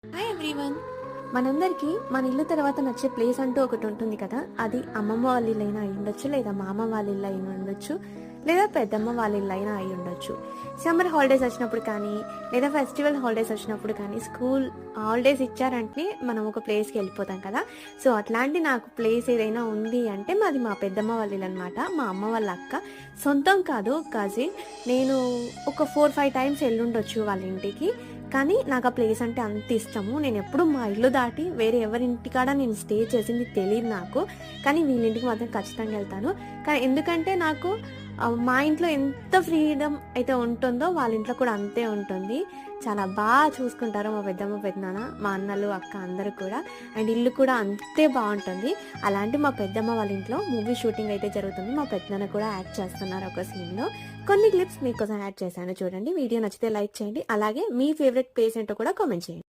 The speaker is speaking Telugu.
Hi everyone. మనందరికీ మన ఇల్లు తర్వాత నచ్చే ప్లేస్ అంటూ ఒకటి ఉంటుంది కదా. అది అమ్మమ్మ వాళ్ళ ఇల్లు అయినా అయి ఉండొచ్చు, లేదా మామ వాళ్ళ ఇల్లు అయినా ఉండొచ్చు, లేదా పెద్దమ్మ వాళ్ళ ఇల్లు అయినా అయి ఉండొచ్చు. సమ్మర్ హాలిడేస్ వచ్చినప్పుడు కానీ, లేదా ఫెస్టివల్ హాలిడేస్ వచ్చినప్పుడు కానీ, స్కూల్ హాలిడేస్ ఇచ్చారంటే మనం ఒక ప్లేస్కి వెళ్ళిపోతాం కదా. సో అట్లాంటి నాకు ప్లేస్ ఏదైనా ఉంది అంటే మాది మా పెద్దమ్మ వాళ్ళ ఇల్లు అనమాట. మా అమ్మ వాళ్ళ అక్క, సొంతం కాదు, కజిన్. నేను ఒక 4-5 టైమ్స్ వెళ్ళుండొచ్చు వాళ్ళ ఇంటికి. కానీ నాకు ఆ ప్లేస్ అంటే అంత ఇష్టము. నేను ఎప్పుడు మా ఇల్లు దాటి వేరే ఎవరింటికాడ నేను స్టే చేసింది తెలియదు నాకు. కానీ వీళ్ళింటికి మాత్రం ఖచ్చితంగా వెళ్తాను. కానీ ఎందుకంటే నాకు మా ఇంట్లో ఎంత ఫ్రీడమ్ అయితే ఉంటుందో వాళ్ళ ఇంట్లో కూడా అంతే ఉంటుంది. చాలా బాగా చూసుకుంటారు మా పెద్దమ్మ, పెద్దనాన్న, మా అన్నలు, అక్క అందరూ కూడా. అండ్ ఇల్లు కూడా అంతే బాగుంటుంది. అలాంటి మా పెద్దమ్మ వాళ్ళ ఇంట్లో మూవీ షూటింగ్ అయితే జరుగుతుంది. మా పెద్దనాన్న కూడా యాక్ట్ చేస్తున్నారు ఒక సీన్లో. కొన్ని క్లిప్స్ మీకోసం యాడ్ చేశాను, చూడండి. వీడియో నచ్చితే లైక్ చేయండి. అలాగే మీ ఫేవరెట్ ప్లేస్ ఏంటో కూడా కామెంట్ చేయండి.